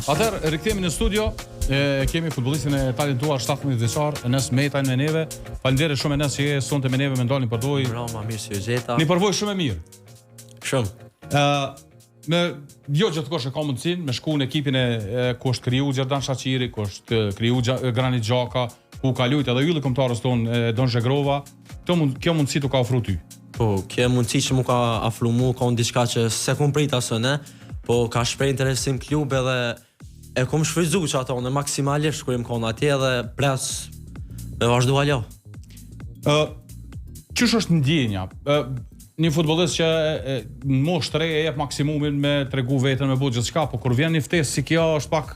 Atëherë, rikthehemi në studio, kemi futbollistin e talentuar 17 vjeçar, Enes Metaj me neve. Faleminderit shumë Enes që je sonte me neve, më ndalni përdoj. Bravo, mirë se u gjeta. Një përvojë shumë e mirë. Shumë. Me gjithkohë ka mundësinë me shku në ekipin ku është kriju Gjerdan Shaqiri, ku është kriju Granit Xhaka, ku ka luajtur edhe ylli kombëtarës tonë Don Zhegrova. Kjo mundësi tu ka ofruar ty. Po, kjo mundësi që mu ka afru mu, ka unë diçka që se kum prit asë ne, po ka shprej interesim klub edhe e kum shfryzu që ato në maksimalisht kur im konë atje edhe pres me vazhdu alo. Qysh është ndjenja? Një futbollist që në moshë të re e jep maksimumin me tregu veten me bëj gjithçka, po kur vjen një ftesë si kjo është pak.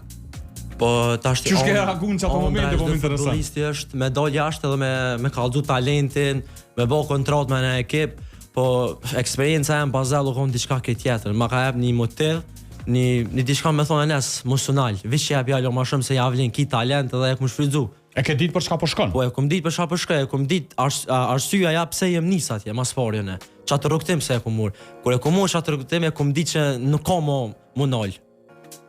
Po tash ti ke reaguar në ato momente po më intereson. Futbollisti është me dal jashtë edhe me kallzu talentin, me bë kontratë me një ekip, po eksperjenca e bazallu kon diçka ke tjetër. Ma ka jap një motiv, një diçka më thonë Enes, emocional. Veç jap jallo më shumë se ja vlen ki talent edhe e kum shfrytzu. E ke ditë për çka po shkon? Po e kum ditë për çka po shkoj, e kum ditë arsyeja ja pse jem nis atje, mas sportin e. Çatë rrugtim se e kum mur. Kur e kum mur çatë rrugtim e kum ditë që nuk ka më nol.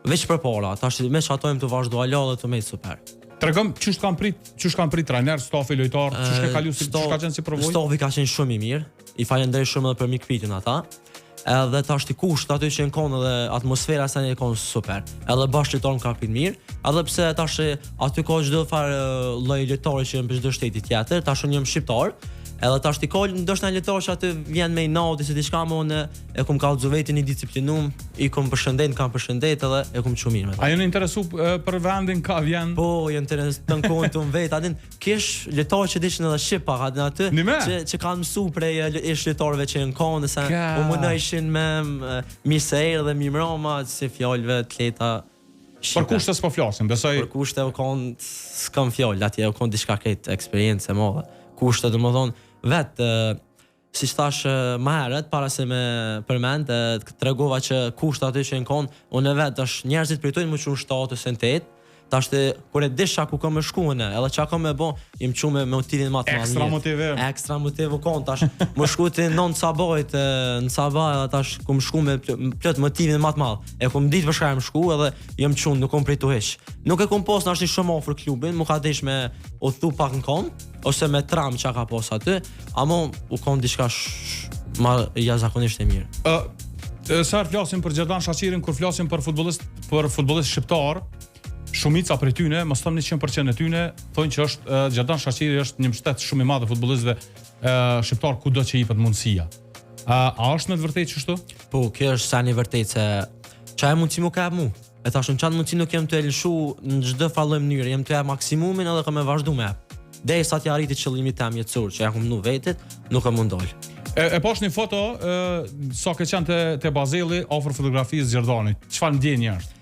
Veç për para, tash me çatojmë të vazhdo alo dhe të me super. Tregom çysh kanë prit trajner, stafi lojtar, çysh ke kaluar çysh ka qenë si provojë? Stafi ka qenë shumë i mirë. I falenderoj shumë edhe për mikpritjen ata. Edhe tash ti kusht aty që kanë edhe atmosfera sa ne kanë super. Edhe bashkëtorm ka prit mirë, edhe pse tash aty ka çdo farë lloj lojtari që në çdo shteti tjetër, tash unë jam shqiptar. Edhe tash ti kol ndoshta lojtar që aty vjen me naudi se diçka më unë e kum kallzu vetin i disiplinum, i kum kam përshëndet edhe e kum shumë mirë me ta. A jeni interesu për vendin ka vjen? Po, jam interesu të kontum vet, atin kish lojtar që dishin edhe shqip pak aty që kanë mësuar prej lojtarëve që në kanë se u mundojshin me mirë se erë dhe mirë mbroma si fjalëve atleta. Për kushtet s'po flasim, besoj. Për kushtet u kanë s'kam fjalë, atje u kanë diçka këtë eksperiencë e madhe. Kushtet domethënë vetë, si thash më herët, para se me përmend, tregova që kushtet aty që kanë, unë vetë tash njerëzit pritojnë më shumë 7 ose 8. Tash kur e disha ku kam më shkuën, edhe çka kam më bë, im çu me motivin më të madh. Ekstra motiv kon tash. Më shkuti 9 sabajt në sabah, tash kum shku me plot motivin më të madh. E kum ditë për çka më shku edhe jam çu nuk kom pritu hiç. Nuk e kum pas tash shumë afër klubin, më ka desh me u thu pak në kon ose me tram çka ka pas aty, ama u kon diçka më jashtëzakonisht e mirë. Sa flasim për Gjerdan Shaqirin, kur flasim për futbollist shqiptar, shumica prej tyne, mos them 100% e tyne, thonë që është Gjerdan Shaqiri është një mbështet shumë i madh i futbollistëve shqiptar kudo që i jepet mundësia. A është në të vërtetë kështu? Po, kjo është sa në vërtetë se çfarë mundësi më ka mu. E tash në çan mundësi nuk jam të lëshu në çdo fallë mënyrë, jam të jap maksimumin edhe kam e vazhdu me. Derisa të arriti qëllimit tam jetësor, që jam nu vetet, nuk e mundoj. E posh një foto sa ke qenë te Bazelli afër fotografisë Gjerdanit. Çfarë ndjenje është?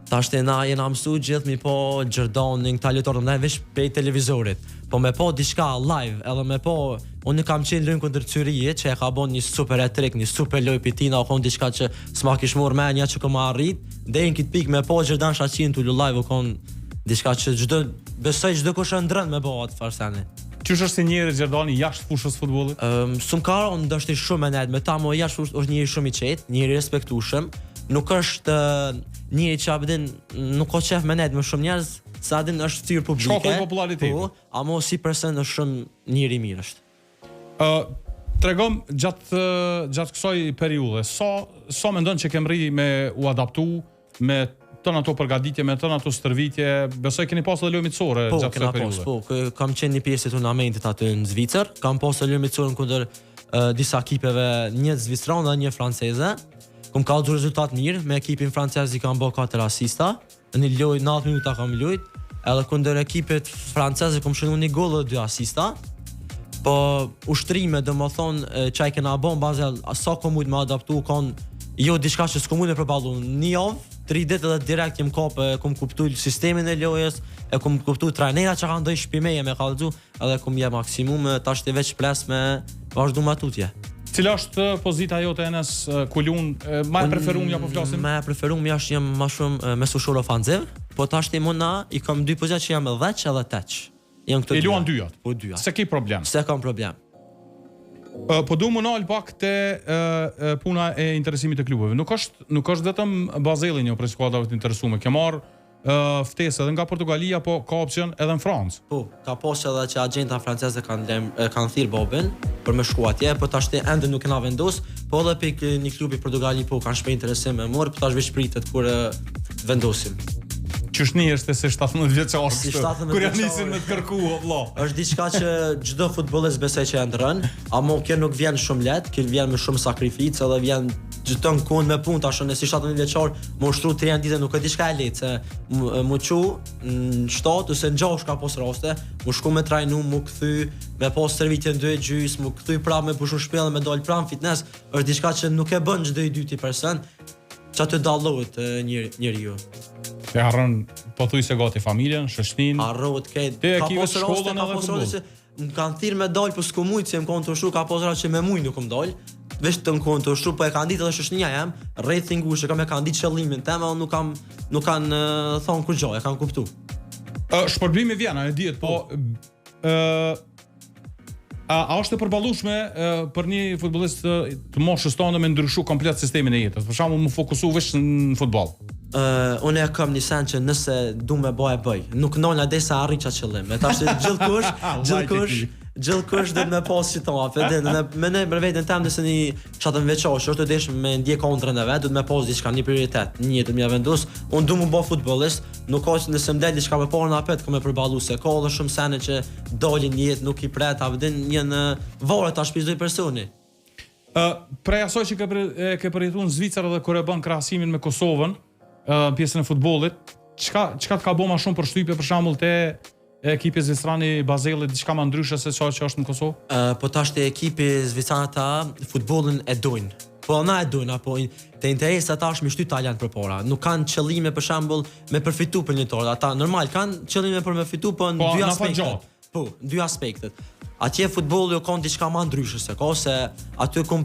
Tash na jena mësuar gjithë mi po Gjerdanin, këta lojtarë ndaj veç prej televizorit. Po me po diçka live, edhe me po unë kam qenë lënë kundër Zyrije, që e ka bën një super hat-trick, një super lojë pitina, kon diçka që s'ma kish marrë mendja që kam arrit. Deri në këtë pikë me po Gjerdan Shaqirin tu live kon diçka që besoj çdo kush e ndron me bëhat farsane. Qysh është si njëri Gjerdani jashtë fushës futbollit? Sumkara unë ndoshta shumë me me ta, mo jashtë është njëri shumë i qetë, njëri respektueshëm. Nuk është njëri që abedin nuk ka qef me net më shumë njerëz, sa adin është fytyrë publike. Shkako i popularitetit. Po, ama si person është shumë njëri mirë është. Tregom gjatë kësaj periudhe, sa mendon që kem rri me u adaptu me tën ato përgatitje, me tën ato stërvitje, besoj keni pasur edhe lojë miqësore gjatë kësaj periudhe. Po, kam qenë një pjesë e turnamentit aty në Zvicër, kam pasur lojë miqësore kundër disa ekipeve, një zviceran dhe një franceze. Kum ka dhënë rezultat mirë, me ekipin francez i kam bë 4 asista, në një lojë 90 minuta kam luajt, edhe kundër ekipit francez kum shënuar një gol dhe 2 asista. Po ushtrime, domethënë çaj kena bën bazë sa komu të më adaptu kon jo diçka që s'kom mund të përballu një javë, 3 ditë edhe direkt jem kap, kum kuptuar sistemin e lojës, e kum kuptuar trajnerat që kanë ndoj shpimeje me kallxu, edhe kum jep maksimum, tash të veç ples me vazhdu matutje. Cila është pozita jote Enes Kulun? Ma e preferuar apo flasim? Ma e preferuar jashtë jam më shumë me sushor ofanziv, po tash ti mund i kam 2 pozita që jam 10 edhe 8. Jam këto. E luan dyat. Po dyat. Se ke problem. Se kam problem. Po du më nalë pak te puna e interesimit të klubeve. Nuk është vetëm Bazelli një prej skuadrave të interesuar. Ke marr ftesë edhe nga Portugalia, po ka opsion edhe në Francë. Po, ka posë edhe që agjenta franceze kanë thirrë Bobën për me shku atje, po tash ende nuk kena vendos, po edhe pik një klubi Portugali po kanë shpej interesim me mor, po tash veç pritet kur vendosim. Qëshni është se 17 vjeçar, Si 17 kur janë vjeçar. nisin me të kërku, valla. Është diçka që çdo futbollist besoj që ndron, ama kjo nuk vjen shumë lehtë, kjo vjen me shumë sakrificë edhe vjen çdo kohë me punë tash në si 17 vjeçar, më ushtru 3 ditë nuk është diçka e lehtë, se më çu në 7 ose në 6 ka pos raste, më shku me trajnu, më kthy, me pas servitje 2 gjys, më kthy prapë me pushu shpellë, me dal pranë fitness, është diçka që nuk e bën çdo i dyti person. Çfarë të dallohet njeriu. E harrën pothuajse gati familjen, shoqërinë. Harrohet këtë. Te ekipe shkollën edhe futboll. Më kanë thirrë me dal, po s'ku mujt se më kanë të ushtu, ka posra që me muj nuk më dal. Veç të më kanë të ushtu, po e kanë ditë edhe shoqënia jam, ratingu që kam e kanë ditë qëllimin tem, nuk kanë thonë kur gjë, e kanë kuptu. Shpërblimi vjen, e dihet, po a është e përballueshme për një futbollist të moshës tonë me ndryshu komplet sistemin e jetës? Për shembull, më fokusu vetëm në futboll. Unë e kam një sen që nëse du me bëj. Nuk nolna dhe sa arri qa qëllim. E tash gjithkush dhe me pas që tonë. Me ne për vetën tem nëse një qatën veçosh, është të desh me ndje kontrën e vetë, du të me pas diçka, një prioritet, një të mja vendus. Unë du më bë futbollist, nuk ka që nëse mdel diçka me parë në apet, ka me përballu se ka edhe shumë sene që dalin jetë, nuk i pret, a vëdin një në varet ta shpizdoj personi. Prej asoj që ke përjetuar në Zvicër dhe kur e bën krahasimin me Kosovën, pjesën e futbollit, çka të ka bë më shumë për shtypje për shembull te ekipi zvistrani Bazelli, diçka më ndryshe se çfarë që është në Kosovë? Po tash te ekipi zvistrani ata futbollin e dojnë. Po na e dojnë, apo te interesa ata është me shty talent përpara. Nuk kanë qëllime për shembull me përfitu për njëtorë. Ata normal kanë qëllime për me fitu, po në dy aspektet. Po, në dy aspektet. Atje futbolli ka diçka më ndryshe se ka, se aty kum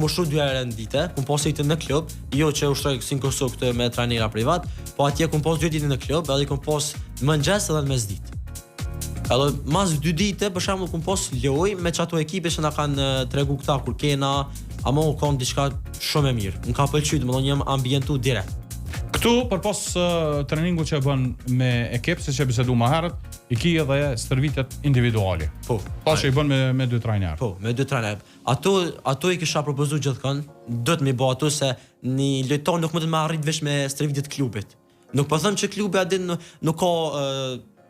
ushtru 2 herë në vite, kum pas ditë në klub, jo që ushtroj si në Kosovë këtë me trajnera privat, po atje kum pas 2 ditë në klub, edhe kum pas mëngjes edhe në mesditë. Edhe mas 2 ditë për shembull kum pas lojë me çato ekipe që na kanë tregu këta kur kena, ama u kanë diçka shumë e mirë. Më ka pëlqyer, domethënë jam ambientu direkt. Këtu përpos treningut që e bën me ekip, siç e bisedu më herët, i ki edhe stërvitjet individuale. Po. Që i bën me 2 trajnerë. Po, me 2 trajnerë. Ato i kisha propozuar gjithkënd, do të më bëj ato se një lojtar nuk mund të më arrit veç me stërvitjet e klubit. Nuk po them që klubi aty nuk ka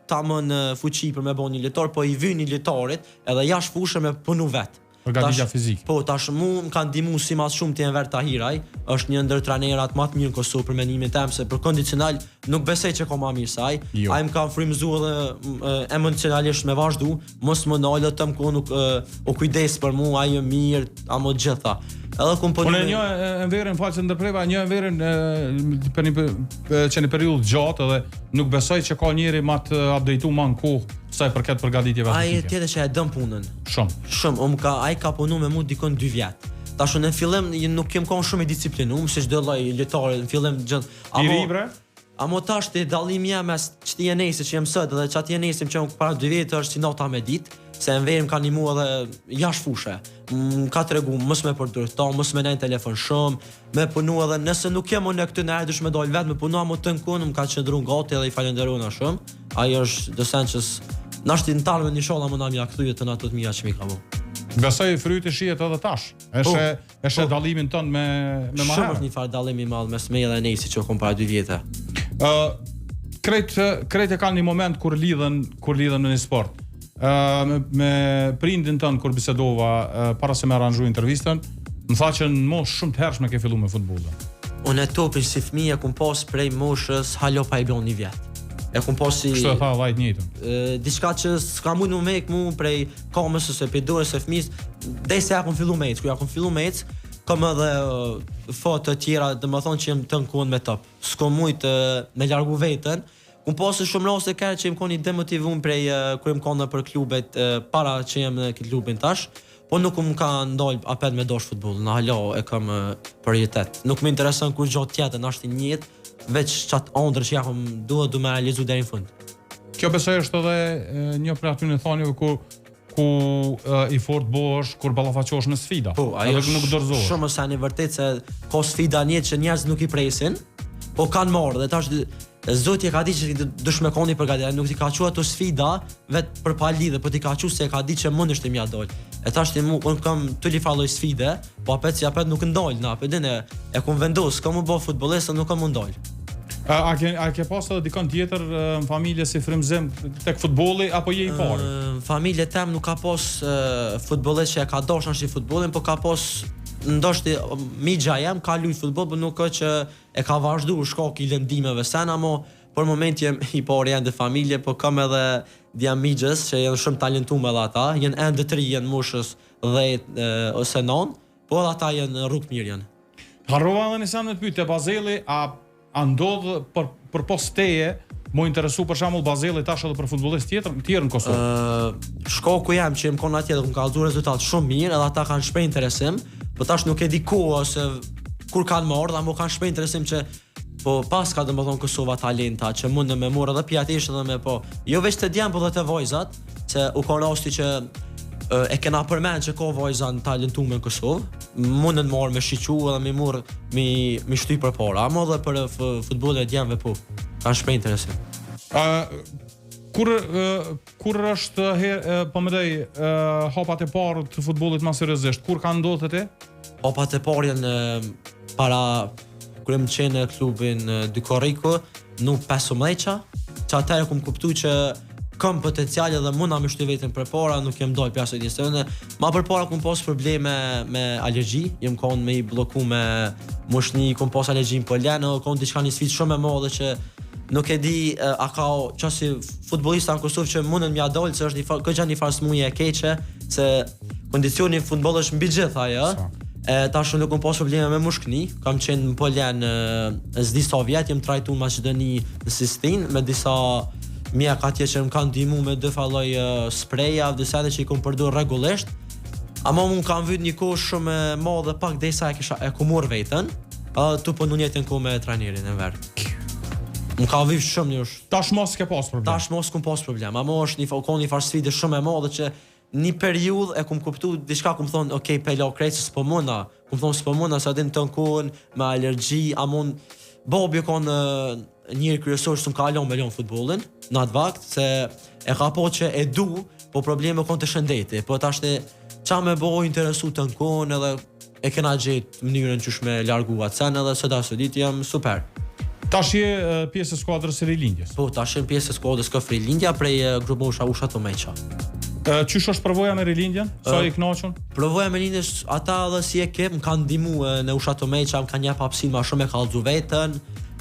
tamam fuqi për me bën një lojtar, po i vjen një lojtarit edhe jashtë fushë me punu vet. Përgatitja fizike. Po, tash më kanë ndihmuar si mas shumë ti Enver Tahiraj, është një ndër trajnerat më të mirë në Kosovë për mendimin tim, se për kondicional nuk besoj që ka më mirë se ai. Ai më ka frymëzuar edhe emocionalisht me vazhdu, mos më nalë të më nuk u kujdes për mua, ai është mirë, amo gjitha. Edhe komponimi. Unë një Enverin falë që ndërpreva, një Enverin që në periudhë gjatë edhe nuk besoj që ka njëri më të updateu më në kohë sa i përket përgatitjeve fizike. Ai tjetër që e dëm punën. Shumë. Ai ka punu me mua dikon 2 vjet. Tash në fillim nuk kem qenë shumë i disiplinuar, se çdo lloj lojtari në fillim gjithë. Amo tash te dallimi jam mes ç'ti jenesi që jam sot edhe ç'ati jenesim që para 2 vjet është si nota me ditë, se Enverim ka ndihmuar edhe jashtë fushë. Ka tregu mos me përdor këto, mos me ndaj telefon shumë, me punu edhe nëse nuk jam unë këtu në ardhush me dal vetë me punu amo të nkun, më ka qendruar gati edhe i falenderoj shumë. Ai është Dosençës, na shtin talme në sholla më na mja kthyet të ato të mia që mi ka vënë. Besoj fryti shihet edhe tash. Është dallimin ton me Maher. Shumë një farë dallimi i madh mes meje dhe Enesi që kom para 2 vjetë. Krejt e kanë një moment kur lidhen në një sport. Me prindin tënë kur bisedova para se me aranxhu intervistën, më tha që në moshë shumë të hershme ke fillu me futbollin. Unë e topin si fëmijë kum pas prej moshës halo pa i bën 1 vjet. E kum pas si kështu e tha vllajt njëjtën. Diçka që s'ka mund më mek mu prej kamës ose prej dorës së fëmis, derisa ja kum fillu me ec, kur ja kum fillu me ec, kam edhe foto të tjera, domethënë që jam të nkun me top. S'kam mujt me largu veten. Kum pasur shumë raste kërë që më koni demotivuar prej kur më kanë për klubet para që jam në këtë klubin tash, po nuk më ka ndal apet me dosh futboll. Në hala e kam prioritet. Nuk më intereson kur gjatë tjetër na është një jetë, veç çat ëndër që jam duhet të më realizu deri në fund. Kjo besoj është edhe një prej aty në thonjeve ku i fort bosh kur ballafaqohesh në sfida. Po, ajo nuk dorëzohesh. Shumë sa në vërtet se ka sfida një që njerëz nuk i presin, po kanë marrë dhe tash Zoti e ka ditë që dush me koni përgatitur, nuk ti ka thua ato sfida vet për pa lidhje, po ti ka thua se e ka ditë që mundesh të mja dol. E tash ti un kam të li falloj sfide, po apet si apet nuk ndal na, apet e kam vendos, kam u bë futbollist, nuk kam ndal. A ke pas edhe dikon tjetër në familje si frymzim tek futbolli apo je i parë? Në familje tem nuk ka pas futbollist që e ka dashur si futbollin, po ka pas ndoshta migja jam ka luajt futboll, por nuk ka që e ka vazhduar shkak i lëndimeve sen, ama për moment jem i parë janë në familje, po kam edhe djamigjës që janë shumë talentuar edhe ata, janë ende 3 janë moshës 10 ose 9, po edhe ata janë rrugë mirë janë. Harrova edhe nisam me të pyetje Bazeli, a ndodh për posteje më interesu për shembull Bazeli tash edhe për futbollist tjerë në Kosovë? Shkaku jam që jem kon atje dhe kam kallzuar rezultat shumë mirë, edhe ata kanë shpreh interesim, po tash nuk e di ku ose kur kanë marrë, ama kanë shpreh interesim që po pas ka domethënë Kosova talenta që mundën me morë edhe pjatësh edhe me po. Jo vetëm të djem, po edhe të vajzat, se u ka rasti që e kena përmend që ka vajza talentuar në Kosovë, mundën marrë me shiqu edhe me morë mi shty përpara, ama edhe për futbollin e djemve po. Kanë shpreh interesim. Kur është po më dej hapat e parë të futbollit më seriozisht, kur kanë ndodhur te? Hapat e parë janë para kur më qenë në klubin Dykoriko, nuk 15-qa, që atëherë kum kuptu që kam potencial edhe munda me shty veten përpara, nuk jem dal pjasë edicionit. Ma përpara kum pas probleme me alergji, jem kon me i blloku me moshni, kum pas alergjin polen, kon diçka një sfidë shumë e madhe që nuk e di a ka çasi futbollista në Kosovë që mundën m'ia dal, se është një farë smuje e keqe, se kondicioni i futbollit është mbi gjithë ajo. Tash nuk kam pas probleme me mushkni, kam qenë në Polen s'di sa vjet, jem trajtuar në Maqedoni në Sistin me disa mjek atje që më kanë ndihmuar me dy falloj spreja, disa që i kam përdor rregullisht. Ama unë kam vënë një kohë shumë e madhe pak derisa e kam marrë veten, tu po në jetën ku me trajnerin e vet. Më ka vënë shumë një. Tash mos ke pas problem. Tash mos kam pas problem, ama është një farë sfidë shumë e madhe që një periudhë e kum kuptu diçka, kum thon, okay, pelo krejt s'po munda. Kum thon s'po munda sa din ton kun me alergji, amon Bobi kon një kryesor që ka lënë me lon futbollin në atë vakt, se e ka po që e du, po probleme kon të shëndeti. Po tash ça më bëu interesu ton kun edhe e kena gjetë mënyrën që me larguat sen edhe sot as ditë jam super. Tash je pjesë e skuadrës së rilindjes. Po, tash jam pjesë e skuadrës së rilindja prej grupit Usha Tomeqa. Qysh është përvoja me rilindjen? Sa i kënaqur? Përvoja me rilindjes, ata edhe si ekip më kanë ndihmuar në Usha Tomeqa, më kanë jep hapësinë më shumë me kallzu veten,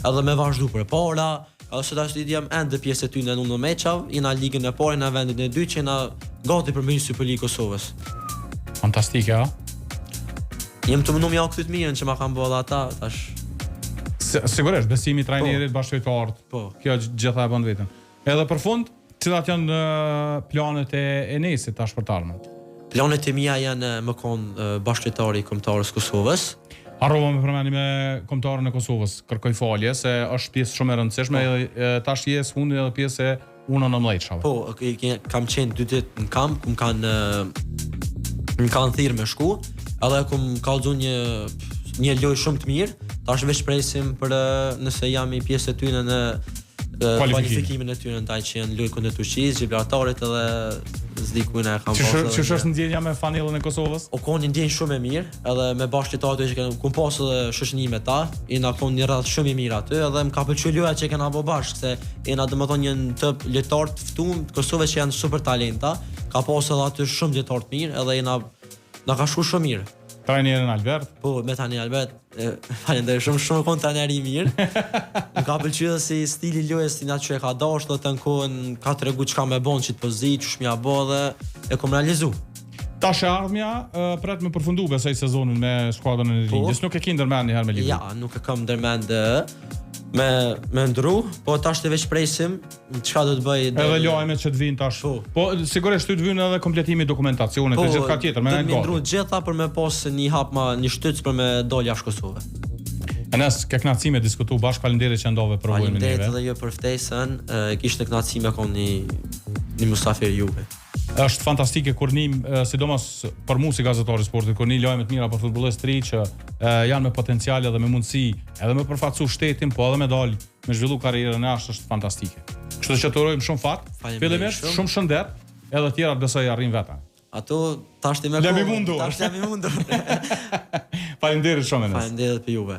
edhe me vazhdu përpara. Edhe sot as ditë jam ende pjesë e tyre në Tomeqa, jena ligën e parë në vendin e dytë, jena gati për me Superligë Kosovës. Fantastike, a? Jem të mënum ja këtë mirën që ma kanë bëllë ata, tash. Sigurisht, besimi i trajnerit, bashkëtojtarët. Po. Kjo gjitha e bën vetën. Edhe për fund, cilat janë planet e Enesit tash për të ardhmen? Planet e mia janë më kon bashkëtojtari i kombëtarës Kosovës. Harrova me përmendje me kombëtarën e Kosovës, kërkoj falje se është pjesë shumë e rëndësishme, tash je fundi edhe pjesë e U19-shave. Po, kam qenë 2 ditë në kamp, më kanë thirrë me shku, edhe kum kallzu një lojë shumë të mirë. Tash veç presim për nëse jam i pjesë e tyre në kualifikimin e tyre ndaj që janë lojë kundër Turqisë, Gibraltarit edhe s'di ku na e kam pasur. Ç'është është ndjenja me fanellën e Kosovës? O kanë ndjenjë shumë e mirë, edhe me bashkëtarët që kanë pasur edhe shoqëni me ta, jena kanë një radhë shumë i mirë aty, edhe më ka pëlqyer loja që kena bë bashkë, se jena domethënë një top lojtar të ftuar të Kosovës që janë super talenta, ka pasur edhe aty shumë lojtar të mirë, edhe jena na ka shkuar shumë mirë. Trajnerin Albert? Po, me tani Albert, falenderoj shumë kon trajneri mirë. Më ka pëlqyer si stili lojës si natë që e ka dashur, do të kohën ka tregu çka më bën çit pozitë, ç'm ia bë dhe e kom realizu. Tash e ardhmja pret me përfundu besoj sezonin me skuadrën e rilindjes. Nuk e ke ndërmend një herë me ligën. Ja, nuk e kam ndërmend me ndru, po tash të veç presim çka do të bëj. Edhe lajmet që të vinë tash. Po sigurisht ty të vijnë edhe kompletimi i dokumentacionit e gjithçka tjetër, më ne ndru gjitha për me pas një hap një shtyc për me dal jashtë Kosovës. Enes, ke kënaqësi me diskutu bashkë, faleminderit që ndove provojën me neve. Faleminderit edhe ju për ftesën, kishte kënaqësi me kon një musafir juve. është fantastike kur nim, sidomos për mua si gazetari i sportit, kur një lajme të mira për futbollistë të ri që janë me potencial edhe me mundësi, edhe me përfaqësu shtetin, po edhe me dal, me zhvillu karrierën e është fantastike. Kështu që të urojmë shumë fat, fillimisht shumë shëndet, edhe të tjerat besoj arrin veta. Ato tash ti më Lemi mundu. Tash jam i mundur. Faleminderit shumë. Faleminderit për juve.